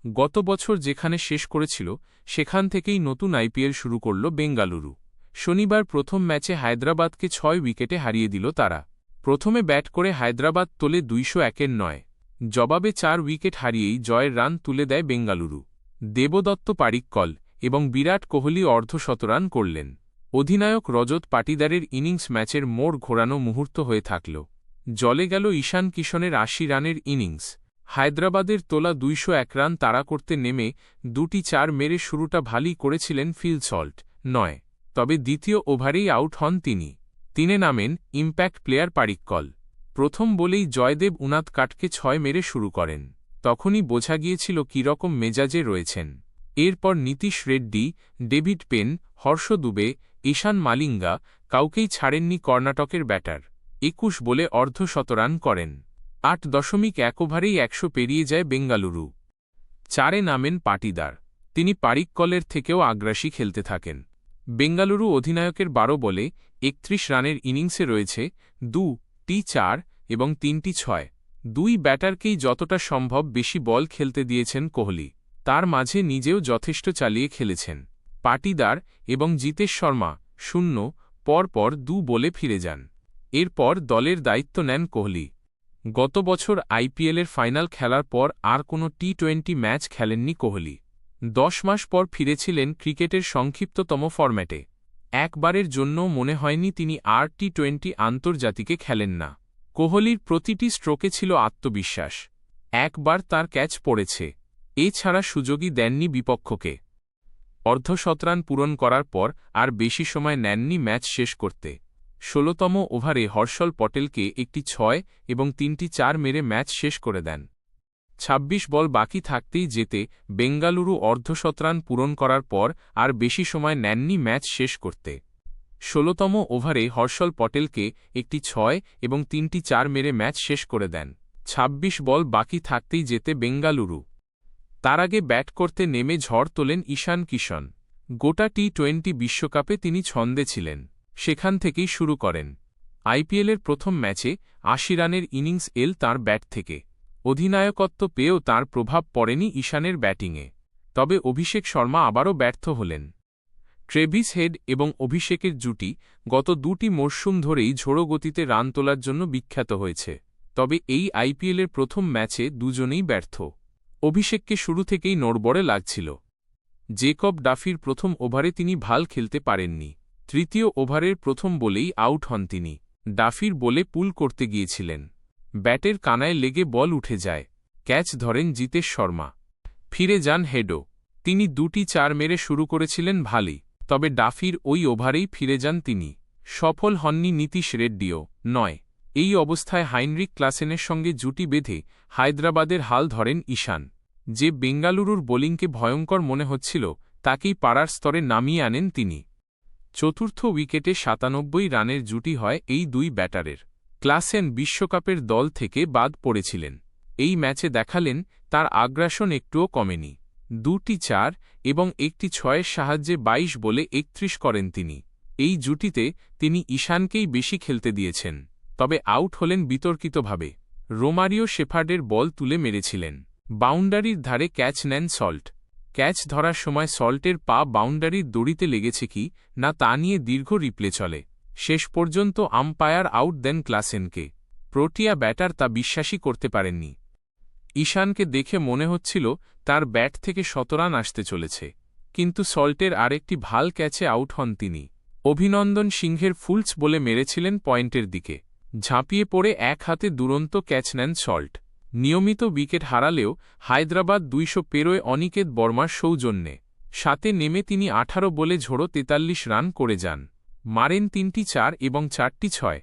গত বছর যেখানে শেষ করেছিল সেখান থেকেই নতুন আইপিএল শুরু করল বেঙ্গালুরু। শনিবার প্রথম ম্যাচে হায়দ্রাবাদকে ৬ উইকেটে হারিয়ে দিল তারা। প্রথমে ব্যাট করে হায়দ্রাবাদ তোলে ২০১-৯। জবাবে ৪ উইকেট হারিয়েই জয়ের রান তুলে দেয় বেঙ্গালুরু। দেবদত্ত পাডিক্কল এবং বিরাট কোহলি অর্ধশতরান করলেন। অধিনায়ক রজত পাটিদারের ইনিংস ম্যাচের মোড় ঘোরানো মুহূর্ত হয়ে থাকল। জলে গেল ঈশান কিশনের ৮০ রানের ইনিংস। হায়দ্রাবাদের তোলা ২০১ রান তাড়া করতে নেমে ২টি ৪ মেরে শুরুটা ভালোই করেছিলেন ফিল সল্ট, নয়। তবে দ্বিতীয় ওভারেই আউট হন তিনি। তিনে নামেন ইম্প্যাক্ট প্লেয়ার পাডিক্কল। প্রথম বলেই জয়দেব উনাদকাটকে ৬ মেরে শুরু করেন। তখনই বোঝা গিয়েছিল কীরকম মেজাজে রয়েছেন। এরপর নীতিশ রেড্ডি, ডেভিড পেন, হর্ষ দুবে, ঈশান মালিঙ্গা কাউকেই ছাড়েননি কর্ণাটকের ব্যাটার। ২১ বলে অর্ধশতরান করেন। ৮.১ ওভারেই ১০০ পেরিয়ে যায় বেঙ্গালুরু। ৪-এ নামেন পাটিদার। তিনি পাডিক্কলের থেকেও আগ্রাসী খেলতে থাকেন। বেঙ্গালুরু অধিনায়কের ১২ বলে ৩১ রানের ইনিংসে রয়েছে ২টি ৪ এবং ৩টি ৬। দুই ব্যাটারকেই যতটা সম্ভব বেশি বল খেলতে দিয়েছেন কোহলি। তার মাঝে নিজেও যথেষ্ট চালিয়ে খেলেছেন। পাটিদার এবং জিতেশ শর্মা ০ পরপর ২ বলে ফিরে যান। এরপর দলের দায়িত্ব নেন কোহলি। গত বছর আইপিএলের ফাইনাল খেলার পর আর কোনো টি-২০ ম্যাচ খেলেননি কোহলি। ১০ মাস পর ফিরেছিলেন ক্রিকেটের সংক্ষিপ্ততম ফরম্যাটে। একবারের জন্যও মনে হয়নি তিনি আর টি-২০ আন্তর্জাতিকে খেলেন না। কোহলির প্রতিটি স্ট্রোকে ছিল আত্মবিশ্বাস। একবার তার ক্যাচ পড়েছে। এছাড়া সুযোগই দেননি বিপক্ষকে। অর্ধশতরান পূরণ করার পর আর বেশি সময় নেননি ম্যাচ শেষ করতে। ১৬তম ওভারে হর্ষল পটেলকে একটি ৬ এবং ৩টি ৪ মেরে ম্যাচ শেষ করে দেন। ২৬ বল বাকি থাকতেই যেতে বেঙ্গালুরু অর্ধশতরান পূরণ করার পর আর বেশি সময় নেননি ম্যাচ শেষ করতে। ১৬তম ওভারে হর্ষল পটেলকে একটি ৬ এবং ৩টি ৪ মেরে ম্যাচ শেষ করে দেন। ২৬ বল বাকি থাকতেই যেতে বেঙ্গালুরু। তার আগে ব্যাট করতে নেমে ঝড় তোলেন ঈশান কিশন। গোটা টি-২০ বিশ্বকাপে তিনি ছন্দে ছিলেন। সেখান থেকেই শুরু করেন। আইপিএলের প্রথম ম্যাচে ৮০ রানের ইনিংস এল তাঁর ব্যাট থেকে। অধিনায়কত্ব পেয়েও তাঁর প্রভাব পড়েনি ঈশানের ব্যাটিংয়ে। তবে অভিষেক শর্মা আবারও ব্যর্থ হলেন। ট্রেভিস হেড এবং অভিষেকের জুটি গত ২টি মরশুম ধরেই ঝোড়ো গতিতে রান তোলার জন্য বিখ্যাত হয়েছে। তবে এই আইপিএলের প্রথম ম্যাচে দুজনেই ব্যর্থ। অভিষেককে শুরু থেকেই নড়বড়ে লাগছিল। জেকব ডাফির প্রথম ওভারে তিনি ভাল খেলতে পারেননি। তৃতীয় ওভারের প্রথম বলেই আউট হন তিনি। ডাফির বলে পুল করতে গিয়েছিলেন। ব্যাটের কানায় লেগে বল উঠে যায়। ক্যাচ ধরেন জিতেশ শর্মা। ফিরে যান হেডো। তিনি ২টি ৪ মেরে শুরু করেছিলেন ভালোই। তবে ডাফির ওই ওভারেই ফিরে যান তিনি। সফল হননি নীতিশ রেড্ডিও, নয়। এই অবস্থায় হাইনরিক ক্লাসেনের সঙ্গে জুটি বেঁধে হায়দ্রাবাদের হাল ধরেন ঈশান। যে বেঙ্গালুরুর বোলিংকে ভয়ঙ্কর মনে হচ্ছিল তাকেই পাড়ার স্তরে নামিয়ে আনেন তিনি। চতুর্থ উইকেটে ৯৭ রানের জুটি হয় এই দুই ব্যাটারের। ক্লাসেন বিশ্বকাপের দল থেকে বাদ পড়েছিলেন। এই ম্যাচে দেখালেন তার আগ্রাসন একটুও কমেনি। ২টি ৪ এবং একটি ৬-এর সাহায্যে ২২ বলে ৩১ করেন তিনি। এই জুটিতে তিনি ঈশানকেই বেশি খেলতে দিয়েছেন। তবে আউট হলেন বিতর্কিতভাবে। রোমারিও শেফার্ডের বল তুলে মেরেছিলেন। বাউন্ডারির ধারে ক্যাচ নেন সল্ট। ক্যাচ ধরার সময় সল্টের পা বাউন্ডারির দড়িতে লেগেছে কি না তা নিয়ে দীর্ঘ রিপ্লে চলে। শেষ পর্যন্ত আম্পায়ার আউট দেন ক্লাসেনকে। প্রোটিয়া ব্যাটার তা বিশ্বাসই করতে পারেননি। ঈশানকে দেখে মনে হচ্ছিল তার ব্যাট থেকে শতরান আসতে চলেছে। কিন্তু সল্টের আরেকটি ভাল ক্যাচে আউট হন তিনি। অভিনন্দন সিংহের ফুলস বলে মেরেছিলেন পয়েন্টের দিকে। ঝাঁপিয়ে পড়ে এক হাতে দুরন্ত ক্যাচ নেন সল্ট। নিয়মিত উইকেট হারালেও হায়দ্রাবাদ ২০০ পেরোয় অনিকেত বর্মার সৌজন্যে। ৭-এ নেমে তিনি ১৮ বলে ঝোড়ো ৪৩ রান করে যান। মারেন ৩টি ৪ এবং ৪টি ৬।